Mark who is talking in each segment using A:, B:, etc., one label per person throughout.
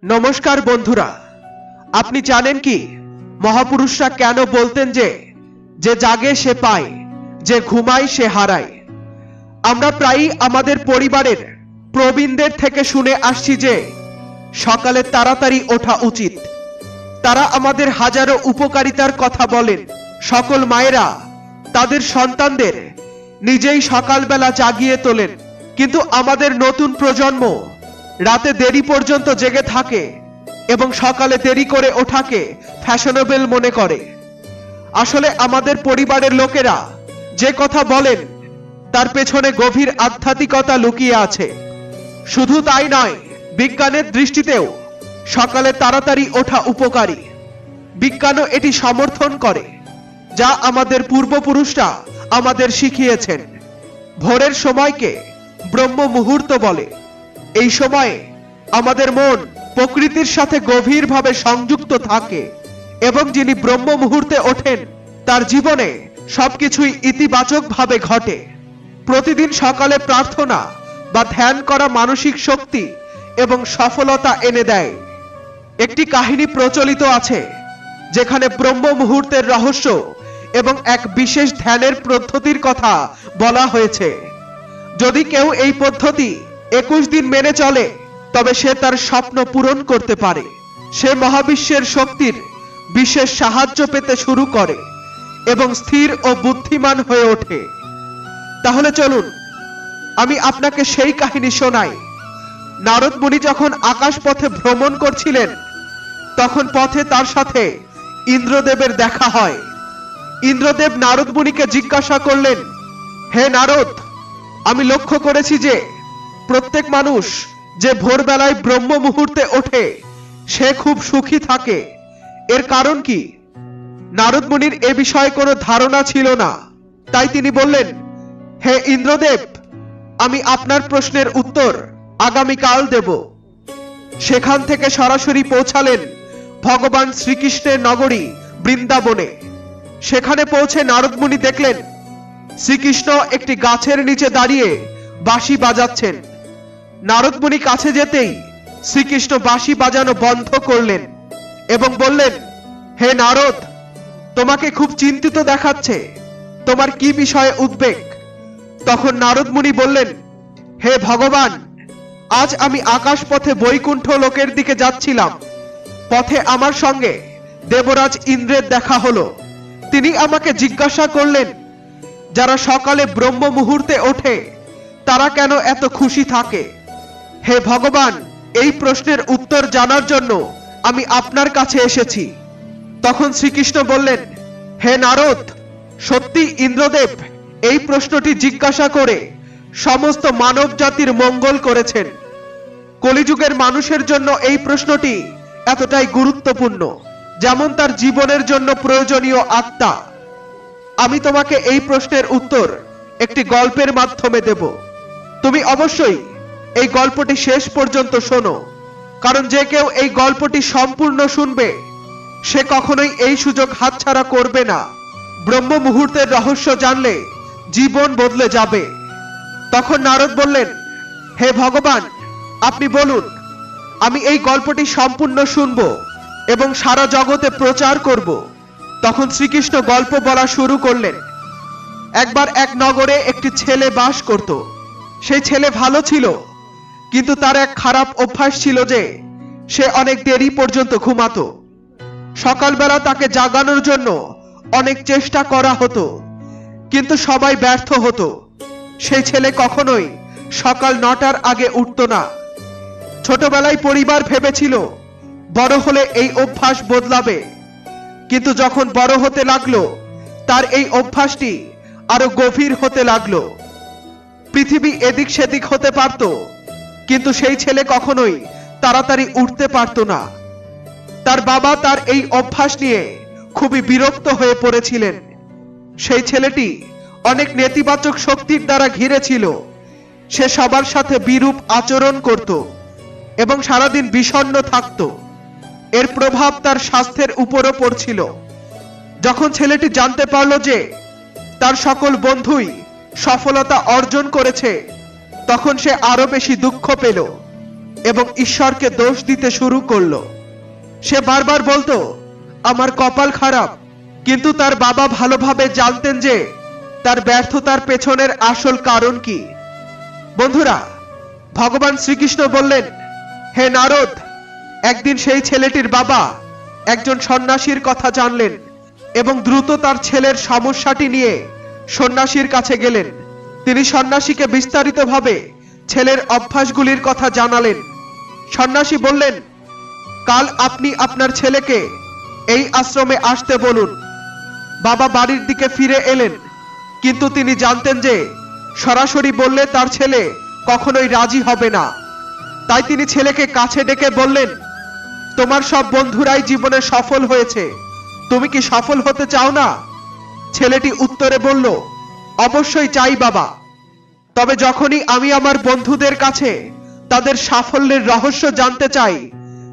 A: নমস্কার বন্ধুরা, আপনি জানেন কি মহাপুরুষরা কেন বলতেন যে যে জাগে সে পায়, যে ঘুমায় সে হারায়? আমরা প্রায়ই আমাদের পরিবারের প্রবীণদের থেকে শুনে আসছি যে সকালে তাড়াতাড়ি ওঠা উচিত। তারা আমাদের হাজারো উপকারিতার কথা বলেন। সকল মায়েরা তাদের সন্তানদের নিজেই সকালবেলা জাগিয়ে তোলেন, কিন্তু আমাদের নতুন প্রজন্ম রাতে দেরি পর্যন্ত জেগে থাকে এবং সকালে দেরি করে ওঠাকে ফ্যাশনেবল মনে করে। আসলে আমাদের পরিবারের লোকেরা যে কথা বলেন তার পেছনে গভীর আধ্যাত্মিকতা লুকিয়ে আছে। শুধু তাই নয়, বিজ্ঞানের দৃষ্টিতেও সকালে তাড়াতাড়ি ওঠা উপকারী। বিজ্ঞানও এটি সমর্থন করে, যা আমাদের পূর্বপুরুষরা আমাদের শিখিয়েছেন। ভোরের সময়কে ব্রহ্ম মুহূর্ত বলে। এই সময়ে আমাদের মন প্রকৃতির সাথে গভীরভাবে সংযুক্ত থাকে এবং যিনি ব্রহ্ম মুহূর্তে ওঠেন তার জীবনে সবকিছুই ইতিবাচকভাবে ঘটে। প্রতিদিন সকালে প্রার্থনা বা ধ্যান করা মানসিক শক্তি এবং সফলতা এনে দেয়। একটি কাহিনী প্রচলিত আছে যেখানে ব্রহ্ম মুহূর্তের রহস্য এবং এক বিশেষ ধ্যানের পদ্ধতির কথা বলা হয়েছে। যদি কেউ এই পদ্ধতি 21 দিন মেনে চলে তবে সে তার স্বপ্ন পূরণ করতে পারে। সে মহাবিশ্বের শক্তির বিশেষ সাহায্য পেতে শুরু করে এবং স্থির ও বুদ্ধিমান হয়ে ওঠে। তাহলে চলুন আমি আপনাকে সেই কাহিনী শোনাই। নারদ মুনি যখন আকাশ পথে ভ্রমণ করছিলেন তখন পথে তার সাথে ইন্দ্রদেবের দেখা হয়। ইন্দ্রদেব নারদ মুনিকে জিজ্ঞাসা করলেন, হে নারদ, আমি লক্ষ্য করেছি যে প্রত্যেক মানুষ যে ভোরবেলায় ব্রহ্ম মুহূর্তে ওঠে সে খুব সুখী থাকে। এর কারণ কি? নারদ মুনির এ বিষয়ে কোনো ধারণা ছিল না। তাই তিনি বললেন, হে ইন্দ্রদেব, আমি আপনার প্রশ্নের উত্তর আগামীকাল দেব। সেখান থেকে সরাসরি পৌঁছালেন ভগবান শ্রীকৃষ্ণের নগরী বৃন্দাবনে। সেখানে পৌঁছে নারদ মুনি দেখলেন শ্রীকৃষ্ণ একটি গাছের নিচে দাঁড়িয়ে বাঁশি বাজাচ্ছেন। নারদ মুনি কাছে যেতেই শ্রীকৃষ্ণ বাঁশি বাজানো বন্ধ করলেন এবং বললেন, হে নারদ, তোমাকে খুব চিন্তিত দেখাচ্ছে, তোমার কি বিষয়ে উদ্বেগ? তখন নারদ মুনি বললেন, হে ভগবান, আজ আমি আকাশ পথে বৈকুণ্ঠ লোকের দিকে যাচ্ছিলাম। পথে আমার সঙ্গে দেবরাজ ইন্দ্রের দেখা হলো। তিনি আমাকে জিজ্ঞাসা করলেন, যারা সকালে ব্রহ্ম মুহূর্তে ওঠে তারা কেন এত খুশি থাকে? হে ভগবান, এই প্রশ্নের উত্তর জানার জন্য আমি আপনার কাছে এসেছি। তখন শ্রীকৃষ্ণ বললেন, হে নারদ, সত্যি ইন্দ্রদেব এই প্রশ্নটি জিজ্ঞাসা করে সমস্ত মানব জাতির মঙ্গল করেছেন। কলিযুগের মানুষের জন্য এই প্রশ্নটি এতটাই গুরুত্বপূর্ণ যেমন তার জীবনের জন্য প্রয়োজনীয় আত্মা। আমি তোমাকে এই প্রশ্নের উত্তর একটি গল্পের মাধ্যমে দেব। তুমি অবশ্যই এই গল্পটি শেষ পর্যন্ত শোনো, কারণ যে কেউ এই গল্পটি সম্পূর্ণ শুনবে সে কখনোই এই সুযোগ হাতছাড়া করবে না। ব্রহ্ম মুহূর্তের রহস্য জানলে জীবন বদলে যাবে। তখন নারদ বললেন, হে ভগবান, আপনি বলুন, আমি এই গল্পটি সম্পূর্ণ শুনব এবং সারা জগতে প্রচার করব। তখন শ্রীকৃষ্ণ গল্প বলা শুরু করলেন। একবার এক নগরে একটি ছেলে বাস করত। সেই ছেলে ভালো ছিল, কিন্তু তার এক খারাপ অভ্যাস ছিল যে সে অনেক দেরি পর্যন্ত ঘুমাতো। সকালবেলা তাকে জাগানোর জন্য অনেক চেষ্টা করা হতো, কিন্তু সবাই ব্যর্থ হতো। সেই ছেলে কখনোই সকাল 9টার আগে উঠত না। ছোটবেলায় পরিবার ভেবেছিল বড় হলে এই অভ্যাস বদলাবে, কিন্তু যখন বড় হতে লাগলো তার এই অভ্যাসটি আরো গভীর হতে লাগলো। পৃথিবী এদিক সেদিক হতে পারত, কিন্তু সেই ছেলে কখনোই তাড়াতাড়ি উঠতে পারত না। তার বাবা তার এই অভ্যাস নিয়ে খুবই বিরক্ত হয়ে পড়েছিলেন। সেই ছেলেটি অনেক নেতিবাচক শক্তির দ্বারা ঘিরে ছিল। সে সবার সাথে বিরূপ আচরণ করত এবং সারাদিন বিষণ্ণ থাকত। এর প্রভাব তার স্বাস্থ্যের উপরও পড়ছিল। যখন ছেলেটি জানতে পারল যে তার সকল বন্ধুই সফলতা অর্জন করেছে তখন সে আরো বেশি দুঃখ পেল। এবং ঈশ্বরকে দোষ দিতে শুরু করলো। সে বারবার বলতো, আমার কপাল খারাপ, কিন্তু তার বাবা ভালোভাবে জানতেন যে তার ব্যর্থতার পেছনের আসল কারণ কি। বন্ধুরা, ভগবান শ্রীকৃষ্ণ বললেন, হে নারদ, একদিন সেই ছেলেটির বাবা একজন সন্ন্যাসীর কথা জানলেন এবং দ্রুত তার ছেলের সমস্যাটি নিয়ে সন্ন্যাসীর কাছে গেলেন। তিনি সন্ন্যাসীকে বিস্তারিতভাবে ছেলের অভ্যাসগুলির কথা জানালেন। সন্ন্যাসী বললেন, কাল আপনি আপনার ছেলেকে এই আশ্রমে আসতে বলুন। বাবা বাড়ির দিকে ফিরে এলেন, কিন্তু তিনি জানতেন যে সরাসরি বললে তার ছেলে কখনোই রাজি হবে না। তাই তিনি ছেলেকে কাছে ডেকে বললেন, তোমার সব বন্ধুরাই জীবনে সফল হয়েছে, তুমি কি সফল হতে চাও না? ছেলেটি উত্তরে বলল, অবশ্যই চাই বাবা, তবে যখনই আমি আমার বন্ধুদের কাছে তাদের সাফল্যের রহস্য জানতে চাই,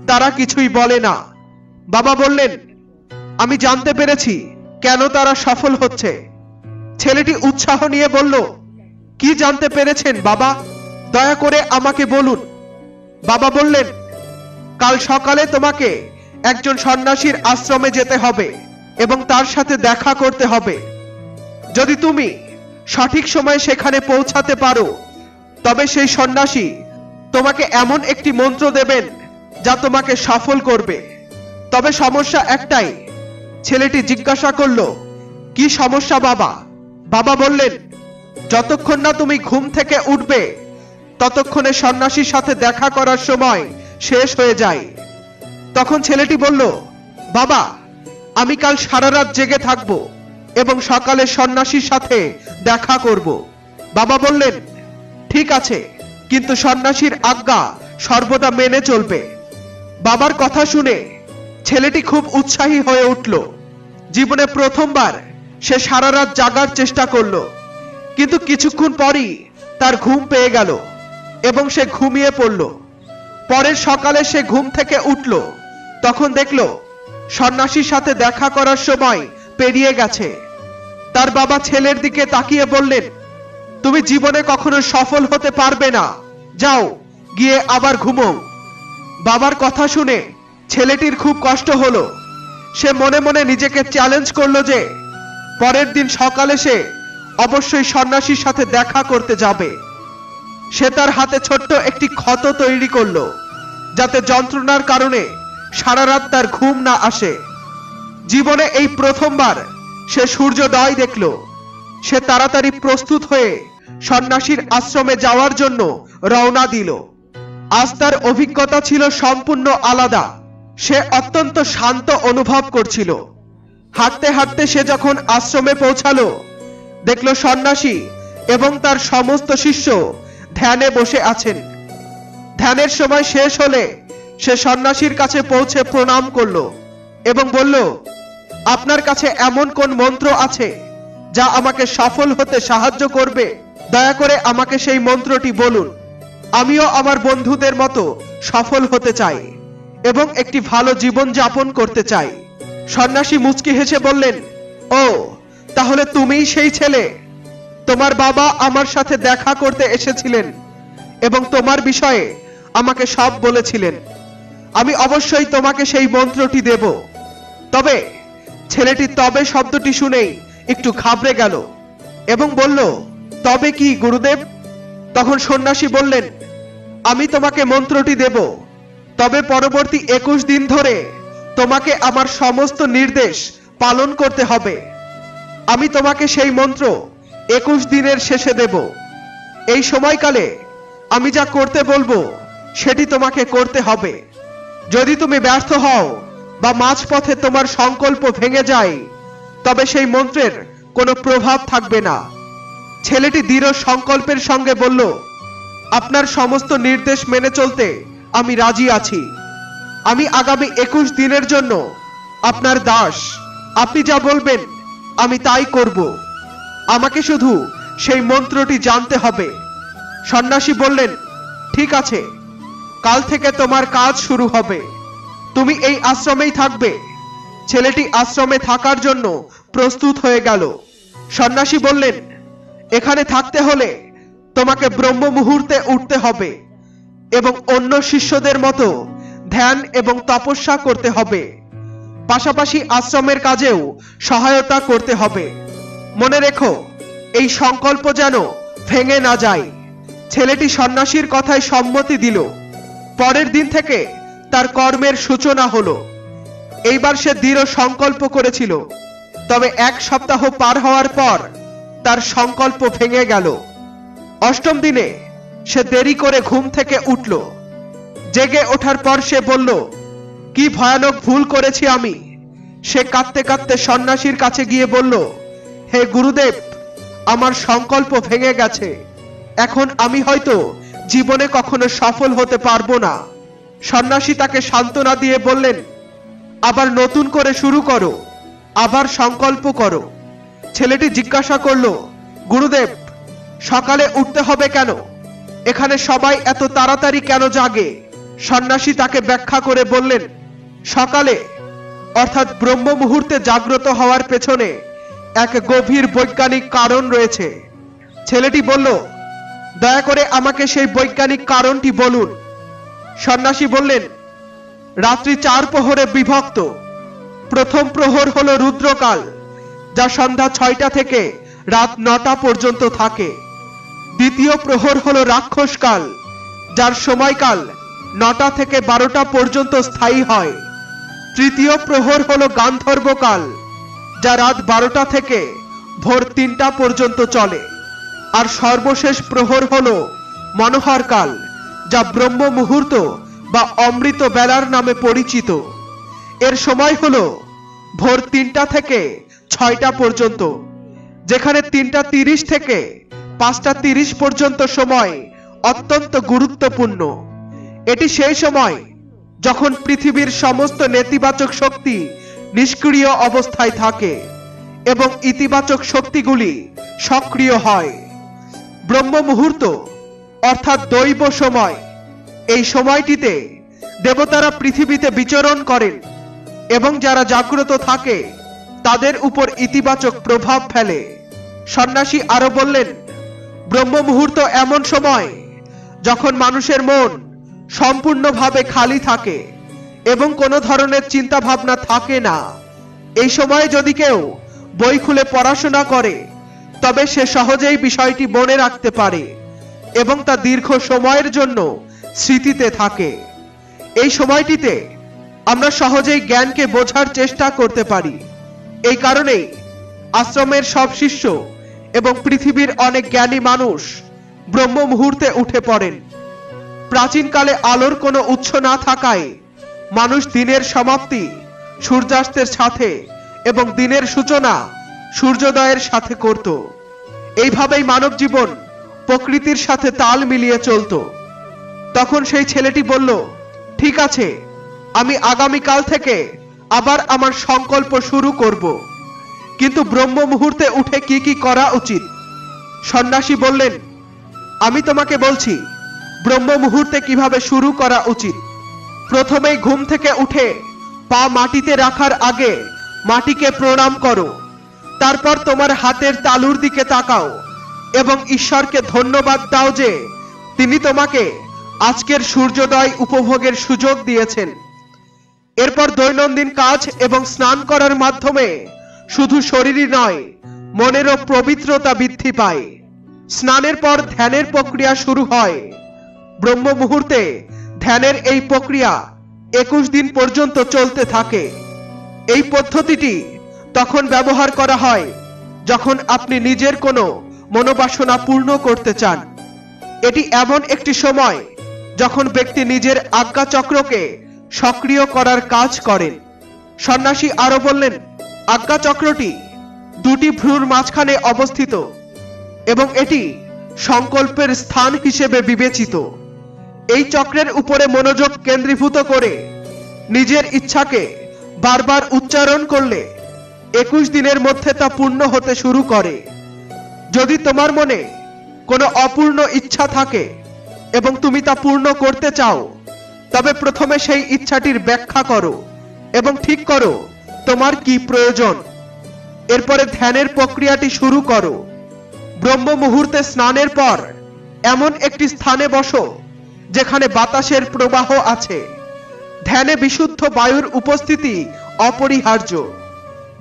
A: তারা কিছুই বলে না। বাবা বললেন, আমি জানতে পেরেছি কেন তারা সফল হচ্ছে। ছেলেটি উৎসাহ নিয়ে বলল, কি জানতে পেরেছেন বাবা? দয়া করে আমাকে বলুন। বাবা বললেন, কাল সকালে তোমাকে একজন সন্ন্যাসীর আশ্রমে যেতে হবে এবং তার সাথে দেখা করতে হবে। যদি তুমি সঠিক সময়ে সেখানে পৌঁছাতে পারো, তবে সেই সন্ন্যাসী তোমাকে এমন একটি মন্ত্র দেবেন যা তোমাকে সফল করবে। তবে সমস্যা একটাই। ছেলেটি জিজ্ঞাসা করল, কি সমস্যা বাবা? বাবা বললেন, যতক্ষণ না তুমি ঘুম থেকে উঠবে ততক্ষণে সন্ন্যাসীর সাথে দেখা করার সময় শেষ হয়ে যায়। তখন ছেলেটি বলল, বাবা, আমি কাল সারা রাত জেগে থাকব এবং সকালে সন্ন্যাসীর সাথে দেখা করব। বাবা বললেন, ঠিক আছে, কিন্তু সন্ন্যাসীর আজ্ঞা সর্বদা মেনে চলবে। বাবার কথা শুনে ছেলেটি খুব উৎসাহী হয়ে উঠল। জীবনে প্রথমবার সে সারা রাত জাগার চেষ্টা করলো, কিন্তু কিছুক্ষণ পরই তার ঘুম পেয়ে গেল এবং সে ঘুমিয়ে পড়ল। পরের সকালে সে ঘুম থেকে উঠল, তখন দেখল সন্ন্যাসীর সাথে দেখা করার সময় পেরিয়ে গেছে। তার বাবা ছেলের দিকে তাকিয়ে বললেন, তুমি জীবনে কখনো সফল হতে পারবে না, যাও গিয়ে আবার ঘুমো। বাবার কথা শুনে ছেলেটির খুব কষ্ট হলো। সে মনে মনে নিজেকে চ্যালেঞ্জ করলো যে পরের দিন সকালে সে অবশ্যই সন্ন্যাসীর সাথে দেখা করতে যাবে। সে তার হাতে ছোট্ট একটি ক্ষত তৈরি করলো, যাতে যন্ত্রণার কারণে সারা রাত তার ঘুম না আসে। জীবনে এই প্রথমবার সে সূর্যোদয় দেখল। সে তাড়াতাড়ি প্রস্তুত হয়ে সন্ন্যাসীর আশ্রমে যাওয়ার জন্য রওনা দিল। আজ তার অভিজ্ঞতা ছিল সম্পূর্ণ আলাদা। সে অত্যন্ত শান্ত অনুভব করছিল। হাঁটতে হাঁটতে সে যখন আশ্রমে পৌঁছালো, দেখল সন্ন্যাসী এবং তার সমস্ত শিষ্য ধ্যানে বসে আছেন। ধ্যানের সময় শেষ হলে সে সন্ন্যাসীর কাছে পৌঁছে প্রণাম করলো এবং বলল, আপনার কাছে এমন কোন মন্ত্র আছে যা আমাকে সফল হতে সাহায্য করবে? দয়া করে আমাকে সেই মন্ত্রটি বলুন। আমিও আমার বন্ধুদের মতো সফল হতে চাই এবং একটি ভালো জীবন যাপন করতে চাই। সন্ন্যাসী মুচকি হেসে বললেন, ও, তাহলে তুমিই সেই ছেলে। তোমার বাবা আমার সাথে দেখা করতে এসেছিলেন এবং তোমার বিষয়ে আমাকে সব বলেছিলেন। আমি অবশ্যই তোমাকে সেই মন্ত্রটি দেব। তবে ছেলেটি তবে শব্দটি শুনেই একটু ঘাবড়ে গেল এবং বলল, তবে কি গুরুদেব? তখন সন্ন্যাসী বললেন, আমি তোমাকে মন্ত্রটি দেব, তবে পরবর্তী 21 দিন ধরে তোমাকে আমার সমস্ত নির্দেশ পালন করতে হবে। আমি তোমাকে সেই মন্ত্র 21 দিনের শেষে দেব। এই সময়কালে আমি যা করতে বলবো সেটি তোমাকে করতে হবে। যদি তুমি ব্যর্থ হও বা মাঝপথে তোমার সংকল্প ভেঙে যায়, তবে সেই মন্ত্রের কোনো প্রভাব থাকবে না। ছেলেটি দৃঢ় সংকল্পের সঙ্গে বলল, আপনার সমস্ত নির্দেশ মেনে চলতে আমি রাজি আছি। আমি আগামী 21 দিনের জন্য আপনার দাস। আপনি যা বলবেন আমি তাই করব। আমাকে শুধু সেই মন্ত্রটি জানতে হবে। সন্ন্যাসী বললেন, ঠিক আছে, কাল থেকে তোমার কাজ শুরু হবে। তুমি এই আশ্রমেই থাকবে। ছেলেটি আশ্রমে থাকার জন্য প্রস্তুত হয়ে গেল। সন্ন্যাসী বললেন, এখানে থাকতে হলে তোমাকে ব্রহ্ম মুহূর্তে উঠতে হবে। এবং অন্য শিষ্যদের মতো ধ্যান এবং তপস্যা করতে হবে। পাশাপাশি আশ্রমের কাজেও সহায়তা করতে হবে। মনে রেখো, এই সংকল্প যেন ভেঙে না যায়। ছেলেটি সন্ন্যাসীর কথায় সম্মতি দিল। পরের দিন থেকে তার কর্মের সূচনা হলো। এইবার সে দৃঢ় সংকল্প করেছিল, তবে 1 সপ্তাহ পার হওয়ার পর তার সংকল্প ভেঙে গেল। 8ম দিনে সে দেরি করে ঘুম থেকে উঠল। জেগে ওঠার পর সে বলল, কি ভয়ানক ভুল করেছি আমি। সে কাঁদতে কাঁদতে সন্ন্যাসীর কাছে গিয়ে বলল, হে গুরুদেব, আমার সংকল্প ভেঙে গেছে। এখন আমি হয়তো জীবনে কখনো সফল হতে পারবো না। সন্ন্যাসী তাকে সান্ত্বনা দিয়ে বললেন, আবার নতুন করে শুরু করো, আবার সংকল্প করো। ছেলেটি জিজ্ঞাসা করল, গুরুদেব, সকালে উঠতে হবে কেন? এখানে সবাই এত তাড়াতাড়ি কেন জাগে? সন্ন্যাসী তাকে ব্যাখ্যা করে বললেন, সকালে অর্থাৎ ব্রহ্ম মুহূর্তে জাগ্রত হওয়ার পেছনে এক গভীর বৈজ্ঞানিক কারণ রয়েছে। ছেলেটি বলল, দয়া করে আমাকে সেই বৈজ্ঞানিক কারণটি বলুন। সন্ন্যাসী বললেন, রাত্রি 4 প্রহরে বিভক্ত। প্রথম প্রহর হলো রুদ্রকাল, যা সন্ধ্যা 6টা থেকে রাত 9টা পর্যন্ত থাকে। দ্বিতীয় প্রহর হলো রাক্ষসকাল, যার সময়কাল 9টা থেকে 12টা পর্যন্ত স্থায়ী হয়। তৃতীয় প্রহর হলো গান্ধর্বকাল, যা রাত 12টা থেকে ভোর 3টা পর্যন্ত চলে। আর সর্বশেষ প্রহর হলো মনোহরকাল, যা ব্রহ্ম মুহূর্ত বা অমৃত বেলার নামে পরিচিত। এর সময় হলো ভোর 3টা থেকে 6টা পর্যন্ত, যেখানে 3টা 30 থেকে 5টা 30 পর্যন্ত সময় অত্যন্ত গুরুত্বপূর্ণ। এটি সেই সময় যখন পৃথিবীর সমস্ত নেতিবাচক শক্তি নিষ্ক্রিয় অবস্থায় থাকে এবং ইতিবাচক শক্তিগুলি সক্রিয় হয়। ব্রহ্ম মুহূর্ত অর্থাৎ দৈব সময়, এই সময়টিতে দেবতারা পৃথিবীতে বিচরণ করেন এবং যারা জাগ্রত থাকে তাদের উপর ইতিবাচক প্রভাব ফেলে। সন্ন্যাসী আরো বললেন, ব্রহ্ম মুহূর্ত এমন সময় যখন মানুষের মন সম্পূর্ণভাবে খালি থাকে এবং কোনো ধরনের চিন্তা ভাবনা থাকে না। এই সময়ে যদি কেউ বই খুলে পড়াশোনা করে, তবে সে সহজেই বিষয়টি মনে রাখতে পারে এবং তা দীর্ঘ সময়ের জন্য স্মৃতিতে থাকে। এই সময়টিতে আমরা সহজেই জ্ঞানকে বোঝার চেষ্টা করতে পারি। এই কারণেই আশ্রমের সব শিষ্য এবং পৃথিবীর অনেক জ্ঞানী মানুষ ব্রহ্ম মুহূর্তে উঠে পড়েন। প্রাচীনকালে আলোর কোনো উৎস না থাকায় মানুষ দিনের সমাপ্তি সূর্যাস্তের সাথে এবং দিনের সূচনা সূর্যোদয়ের সাথে করত। এইভাবেই মানব জীবন প্রকৃতির সাথে তাল মিলিয়ে চলত। তখন সেই ছেলেটি বলল, ঠিক আছে, আমি আগামীকাল থেকে আবার আমার সংকল্প শুরু করব, কিন্তু ব্রহ্ম মুহূর্তে উঠে কি কি করা উচিত? সন্ন্যাসী বললেন, আমি তোমাকে বলছি ব্রহ্ম মুহূর্তে কিভাবে শুরু করা উচিত। প্রথমেই ঘুম থেকে উঠে পা মাটিতে রাখার আগে মাটিকে প্রণাম করো। তারপর তোমার হাতের তালুর দিকে তাকাও এবং ঈশ্বরকে ধন্যবাদ দাও যে তিনি তোমাকে আজকের সূর্যোদয় উপভোগের সুযোগ দিয়েছেন। এরপর দৈনন্দিন কাজ এবং স্নান করার মাধ্যমে শুধু শরীরই নয়, মনেরও পবিত্রতা বৃদ্ধি পায়। স্নানের পর ধ্যানের প্রক্রিয়া শুরু হয়। ব্রহ্ম মুহূর্তে ধ্যানের এই প্রক্রিয়া 21 দিন পর্যন্ত চলতে থাকে। এই পদ্ধতিটি তখন ব্যবহার করা হয় যখন আপনি নিজের কোনো মনোবাসনা পূর্ণ করতে চান। এটি এমন একটি সময় যখন ব্যক্তি নিজের আজ্ঞাচক্রকে সক্রিয় করার কাজ করেন। সন্ন্যাসী আরো বললেন, আজ্ঞাচক্রটি 2টি ভ্রুর মাঝখানে অবস্থিত এবং এটি সংকল্পের স্থান হিসেবে বিবেচিত। এই চক্রের উপরে মনোযোগ কেন্দ্রীভূত করে নিজের ইচ্ছাকে বারবার উচ্চারণ করলে 21 দিনের মধ্যে তা পূর্ণ হতে শুরু করে। যদি তোমার মনে কোনো অপূর্ণ ইচ্ছা থাকে এবং তুমি তা পূর্ণ করতে চাও, তবে প্রথমে সেই ইচ্ছাটির ব্যাখ্যা করো এবং ঠিক করো তোমার কি প্রয়োজন। এরপরে ধ্যানের প্রক্রিয়াটি শুরু করো। ব্রহ্ম মুহূর্তে স্নানের পর এমন একটি স্থানে বসো যেখানে বাতাসের প্রবাহ আছে। ধ্যানে বিশুদ্ধ বায়ুর উপস্থিতি অপরিহার্য।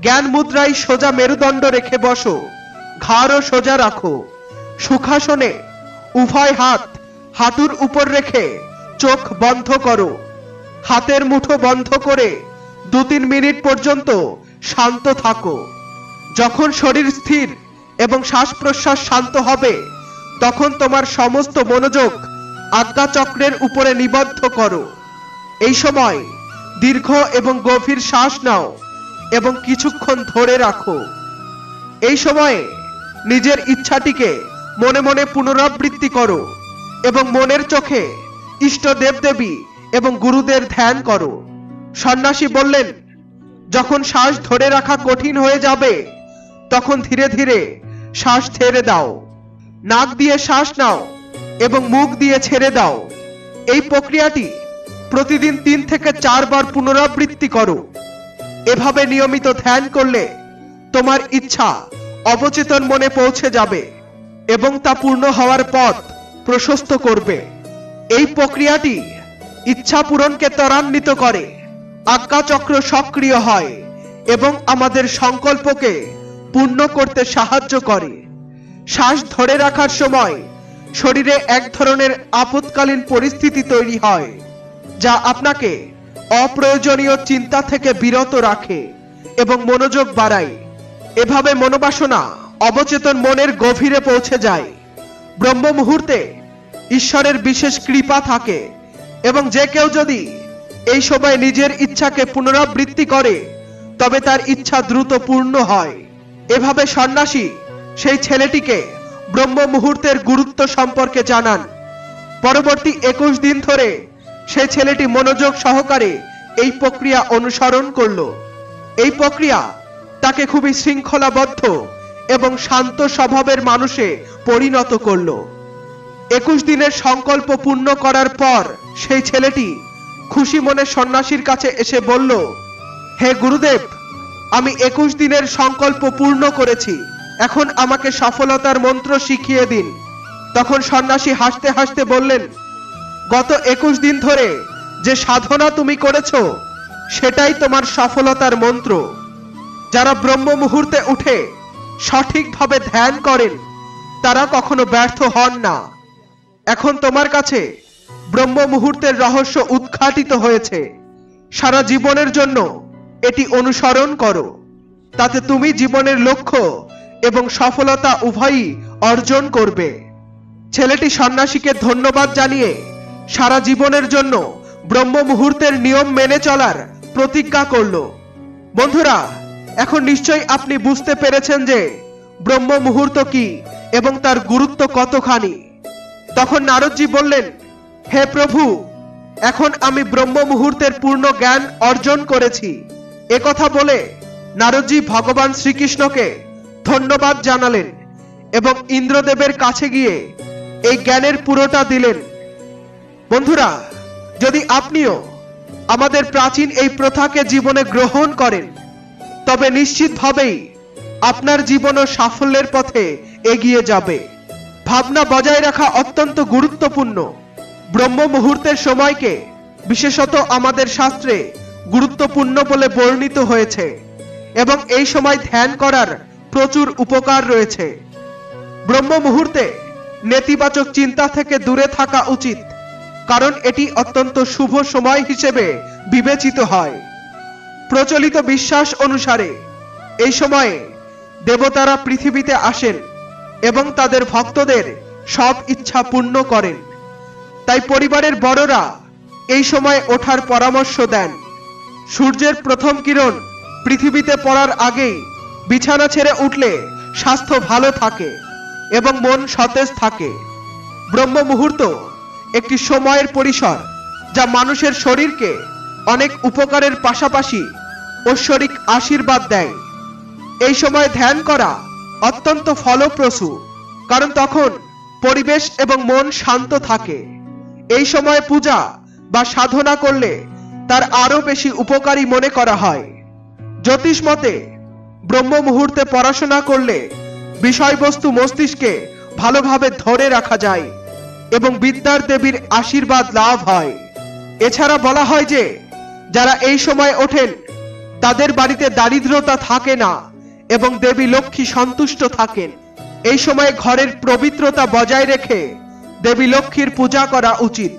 A: জ্ঞান মুদ্রায় সোজা মেরুদণ্ড রেখে বসো, ঘাড়ও সোজা রাখো। সুখাসনে উভয় হাত হাঁটুর উপর রেখে চোখ বন্ধ করো। হাতের মুঠো বন্ধ করে 2-3 মিনিট পর্যন্ত শান্ত থাকো। যখন শরীর স্থির এবং শ্বাস প্রশ্বাস শান্ত হবে, তখন তোমার সমস্ত মনোযোগ আজ্ঞাচক্রের উপরে নিবদ্ধ করো। এই সময় দীর্ঘ এবং গভীর শ্বাস নাও এবং কিছুক্ষণ ধরে রাখো। এই সময়ে নিজের ইচ্ছাটিকে মনে মনে পুনরাবৃত্তি করো এবং মনের চোখে ইষ্ট দেবদেবী এবং গুরুদের ধ্যান করো। সন্ন্যাসী বললেন, যখন শ্বাস ধরে রাখা কঠিন হয়ে যাবে, তখন ধীরে ধীরে শ্বাস ছেড়ে দাও। নাক দিয়ে শ্বাস নাও এবং মুখ দিয়ে ছেড়ে দাও। এই প্রক্রিয়াটি প্রতিদিন 3 থেকে 4 বার পুনরাবৃত্তি করো। এভাবে নিয়মিত ধ্যান করলে তোমার ইচ্ছা অবচেতন মনে পৌঁছে যাবে এবং তা পূর্ণ হওয়ার পথ প্রশস্ত করবে। এই প্রক্রিয়াটি ইচ্ছা পূরণকে ত্বরান্বিত করে, আজ্ঞাচক্র সক্রিয় হয় এবং আমাদের সংকল্পকে পূর্ণ করতে সাহায্য করে। শ্বাস ধরে রাখার সময় শরীরে এক ধরনের আপৎকালীন পরিস্থিতি তৈরি হয়, যা আপনাকে অপ্রয়োজনীয় চিন্তা থেকে বিরত রাখে এবং মনোযোগ বাড়ায়। এভাবে মনোবাসনা অবচেতন মনের গভীরে পৌঁছে যায়। ব্রহ্ম মুহূর্তে ঈশ্বরের বিশেষ কৃপা থাকে এবং যে কেউ যদি এই সময় নিজের ইচ্ছাকে পুনরাবৃত্তি করে, তবে তার ইচ্ছা দ্রুত পূর্ণ হয়। এভাবে সন্ন্যাসী সেই ছেলেটিকে ব্রহ্ম মুহূর্তের গুরুত্ব সম্পর্কে জানান। পরবর্তী 21 দিন ধরে সেই ছেলেটি মনোযোগ সহকারে এই প্রক্রিয়া অনুসরণ করল। এই প্রক্রিয়া তাকে খুবই শৃঙ্খলাবদ্ধ এবং শান্ত স্বভাবের মানুষে পরিণত করল। 21 দিনের সংকল্প পূর্ণ করার পর সেই ছেলেটি খুশি মনে সন্ন্যাসীর কাছে এসে বলল, হে গুরুদেব, আমি 21 দিনের সংকল্প পূর্ণ করেছি। এখন আমাকে সফলতার মন্ত্র শিখিয়ে দিন। তখন সন্ন্যাসী হাসতে হাসতে বললেন, গত 21 দিন ধরে যে সাধনা তুমি করেছো, সেটাই তোমার সফলতার মন্ত্র। যারা ব্রহ্ম মুহূর্তে উঠে সঠিকভাবে ধ্যান করেন, তারা কখনো ব্যর্থ হন না। এখন তোমার কাছে ব্রহ্ম মুহূর্তের রহস্য উদ্ঘাটিত হয়েছে। সারা জীবনের জন্য এটি অনুসরণ করো। তাতে তুমি জীবনের লক্ষ্য এবং সফলতা উভয়ই অর্জন করবে। ছেলেটি সন্ন্যাসীকে ধন্যবাদ জানিয়ে সারা জীবনের জন্য ব্রহ্ম মুহূর্তের নিয়ম মেনে চলার প্রতিজ্ঞা করল। বন্ধুরা, এখন নিশ্চয়ই আপনি বুঝতে পেরেছেন যে ব্রহ্ম মুহূর্ত কি এবং তার গুরুত্ব কতখানি। তখন নারদজি বললেন, হে প্রভু, এখন আমি ব্রহ্ম মুহূর্তের পূর্ণ জ্ঞান অর্জন করেছি। একথা বলে নারদজি ভগবান শ্রীকৃষ্ণকে ধন্যবাদ জানালেন এবং ইন্দ্রদেবের কাছে গিয়ে এই জ্ঞানের পুরোটা দিলেন। বন্ধুরা, যদি আপনিও আমাদের প্রাচীন এই প্রথাকে জীবনে গ্রহণ করেন, তবে নিশ্চিতভাবেই আপনার জীবনও সাফল্যের পথে এগিয়ে যাবে। ভাবনা বজায় রাখা অত্যন্ত গুরুত্বপূর্ণ। ব্রহ্ম মুহূর্তের সময়কে বিশেষত আমাদের শাস্ত্রে গুরুত্বপূর্ণ বলে বর্ণিত হয়েছে এবং এই সময় ধ্যান করার প্রচুর উপকার রয়েছে। ব্রহ্ম মুহূর্তে নেতিবাচক চিন্তা থেকে দূরে থাকা উচিত, কারণ এটি অত্যন্ত শুভ সময় হিসেবে বিবেচিত হয়। প্রচলিত বিশ্বাস অনুসারে এই সময়ে দেবতারা পৃথিবীতে আসেন এবং তাদের ভক্তদের সব ইচ্ছা পূর্ণ করেন। তাই পরিবারের বড়রা এই সময় ওঠার পরামর্শ দেন। সূর্যের প্রথম কিরণ পৃথিবীতে পড়ার আগেই বিছানা ছেড়ে উঠলে স্বাস্থ্য ভালো থাকে এবং মন সতেজ থাকে। ব্রহ্ম মুহূর্ত একটি সময়ের পরিসর, যা মানুষের শরীরকে অনেক উপকারের পাশাপাশি ঐশ্বরিক আশীর্বাদ দেয়। এই সময় ধ্যান করা অত্যন্ত ফলপ্রসূ, কারণ তখন পরিবেশ এবং মন শান্ত থাকে। এই সময় পূজা বা সাধনা করলে তার আরো বেশি উপকারী মনে করা হয়। জ্যোতিষ মতে ব্রহ্ম মুহূর্তে পড়াশোনা করলে বিষয়বস্তু মস্তিষ্কে ভালোভাবে ধরে রাখা যায় এবং বিদ্যার দেবীর আশীর্বাদ লাভ হয়। এছাড়া বলা হয় যে যারা এই সময় ওঠেন তাদের বাড়িতে দারিদ্রতা থাকে না এবং দেবী লক্ষ্মী সন্তুষ্ট থাকেন। এই সময় ঘরের পবিত্রতা বজায় রেখে দেবী লক্ষ্মীর পূজা করা উচিত,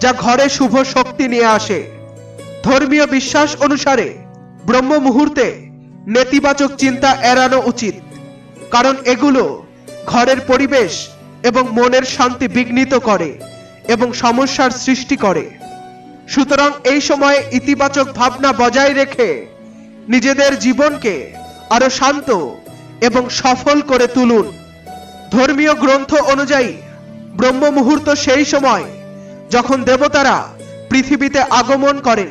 A: যা ঘরে শুভ শক্তি নিয়ে আসে। ধর্মীয় বিশ্বাস অনুসারে ব্রহ্ম মুহূর্তে নেতিবাচক চিন্তা এড়ানো উচিত, কারণ এগুলো ঘরের পরিবেশ এবং মনের শান্তি বিঘ্নিত করে এবং সমস্যার সৃষ্টি করে। সুতরাং এই সময়ে ইতিবাচক ভাবনা বজায় রেখে নিজেদের জীবনকে আরো শান্ত এবং সফল করে তুলুন। ধর্মীয় গ্রন্থ অনুযায়ী ব্রহ্ম মুহূর্ত সেই সময় যখন দেবতারা পৃথিবীতে আগমন করেন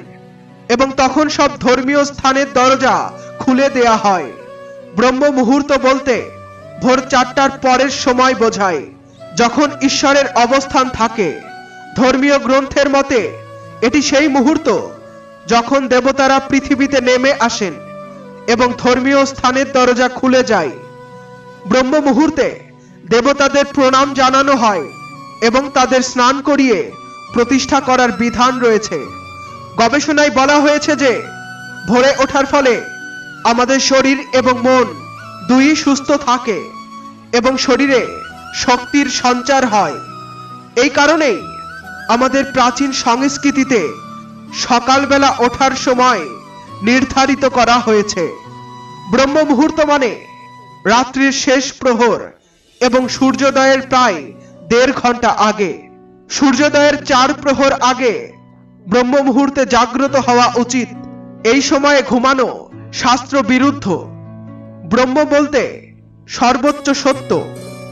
A: এবং তখন সব ধর্মীয় স্থানের দরজা খুলে দেয়া হয়। ব্রহ্ম মুহূর্ত বলতে ভোর 4টার পরের সময় বোঝায়, যখন ঈশ্বরের অবস্থান থাকে। ধর্মীয় গ্রন্থের মতে এটি সেই মুহূর্ত যখন দেবতারা পৃথিবীতে নেমে আসেন এবং ধর্মীয় স্থানের দরজা খুলে যায়। ব্রহ্ম মুহূর্তে দেবতাদের প্রণাম জানানো হয় এবং তাদের স্নান করিয়ে প্রতিষ্ঠা করার বিধান রয়েছে। গবেষণায় বলা হয়েছে যে ভোরে ওঠার ফলে আমাদের শরীর এবং মন দুই সুস্থ থাকে এবং শরীরে শক্তির সঞ্চার হয়। এই কারণেই আমাদের প্রাচীন সংস্কৃতিতে সকালবেলা ওঠার সময় নির্ধারিত করা হয়েছে। ব্রহ্ম মুহূর্ত মানে রাত্রির শেষ প্রহর এবং সূর্যোদয়ের প্রায় 1.5 ঘন্টা আগে। সূর্যোদয়ের 4 প্রহর আগে ব্রহ্ম মুহূর্তে জাগ্রত হওয়া উচিত। এই সময়ে ঘুমানো শাস্ত্র বিরুদ্ধ। ব্রহ্ম বলতে সর্বোচ্চ সত্য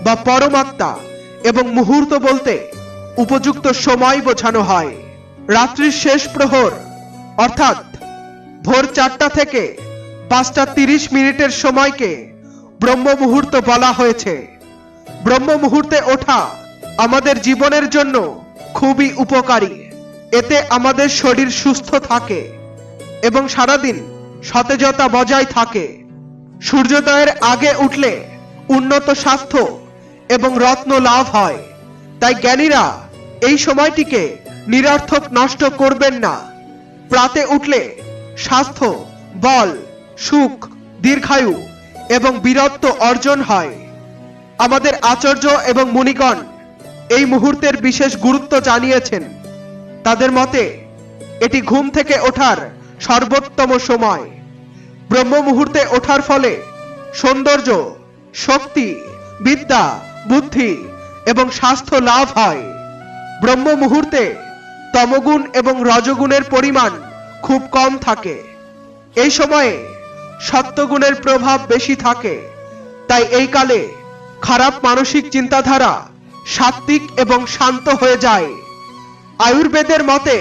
A: বা পরমাত্মা এবং মুহূর্ত বলতে উপযুক্ত সময় বোঝানো হয়। রাত্রির শেষ প্রহর অর্থাৎ ভোর 4টা থেকে 5টা 30 মিনিটের সময়কে ব্রহ্ম মুহূর্ত বলা হয়েছে। ব্রহ্ম মুহূর্তে ওঠা আমাদের জীবনের জন্য খুবই উপকারী। এতে আমাদের শরীর সুস্থ থাকে এবং সারাদিন সতেজতা বজায় থাকে। সূর্যোদয়ের আগে উঠলে উন্নত স্বাস্থ্য এবং রত্ন লাভ হয়। তাই জ্ঞানীরা এই সময়টিকে নিরর্থক নষ্ট করবেন না। প্রাতে উঠলে স্বাস্থ্য, বল, সুখ, দীর্ঘায়ু এবং বীরত্ব অর্জন হয়। আমাদের আচার্য এবং মুনিগণ এই মুহূর্তের বিশেষ গুরুত্ব জানিয়েছেন। তাদের মতে এটি ঘুম থেকে ওঠার সর্বোত্তম সময়। ব্রহ্ম মুহূর্তে ওঠার ফলে সৌন্দর্য, শক্তি, বিদ্যা, বুদ্ধি এবং স্বাস্থ্য লাভ হয়। ব্রহ্ম মুহূর্তে তমগুণ এবং রজগুণের পরিমাণ খুব কম থাকে। এই সময়ে সত্যগুণের প্রভাব বেশি থাকে। তাই এই কালে খারাপ মানসিক চিন্তাধারা সাত্ত্বিক এবং শান্ত হয়ে যায়। আয়ুর্বেদের মতে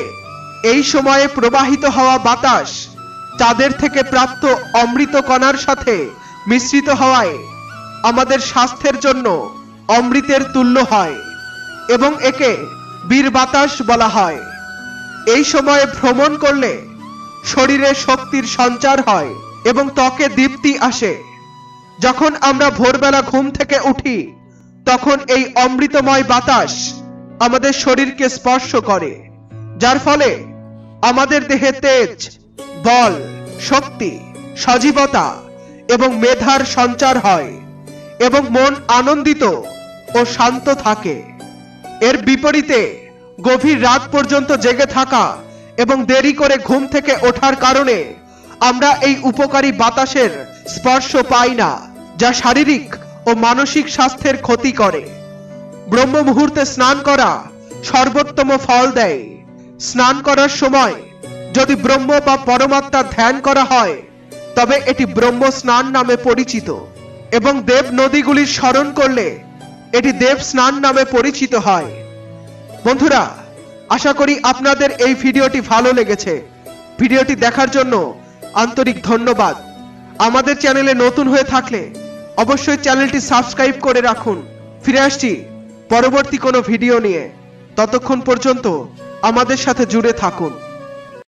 A: এই সময়ে প্রবাহিত হওয়া বাতাস চাঁদের থেকে প্রাপ্ত অমৃত কণার সাথে মিশ্রিত হওয়ায় আমাদের স্বাস্থ্যের জন্য অমৃতের তুল্য হয় এবং একে বীর বাতাস বলা হয়। এই সময়ে ভ্রমণ করলে শরীরে শক্তির সঞ্চার হয় এবং ত্বকে দীপ্তি আসে। যখন আমরা ভোরবেলা ঘুম থেকে উঠি তখন এই অমৃতময় বাতাস আমাদের শরীরকে স্পর্শ করে, যার ফলে আমাদের দেহে তেজ, বল, শক্তি, সজীবতা এবং মেধার সঞ্চার হয় এবং মন আনন্দিত ও শান্ত থাকে। এর বিপরীতে গভীর রাত পর্যন্ত জেগে থাকা এবং দেরি করে ঘুম থেকে ওঠার কারণে আমরা এই উপকারী বাতাসের স্পর্শ পাই না, যা শারীরিক ও মানসিক স্বাস্থ্যের ক্ষতি করে। ব্রহ্ম মুহূর্তে স্নান করা সর্বোত্তম ফল দেয়। স্নান করার সময় যদি ব্রহ্ম বা পরমাত্মার ধ্যান করা হয় তবে এটি ব্রহ্ম স্নান নামে পরিচিত এবং দেব নদীগুলির স্মরণ করলে এটি দেব স্নান নামে পরিচিত হয়। বন্ধুরা, আশা করি আপনাদের এই ভিডিওটি ভালো লেগেছে। ভিডিওটি দেখার জন্য আন্তরিক ধন্যবাদ। আমাদের চ্যানেলে নতুন হয়ে থাকলে অবশ্যই চ্যানেলটি সাবস্ক্রাইব করে রাখুন। ফিরে আসছি পরবর্তী কোনো ভিডিও নিয়ে। ততক্ষণ পর্যন্ত আমাদের সাথে জুড়ে থাকুন।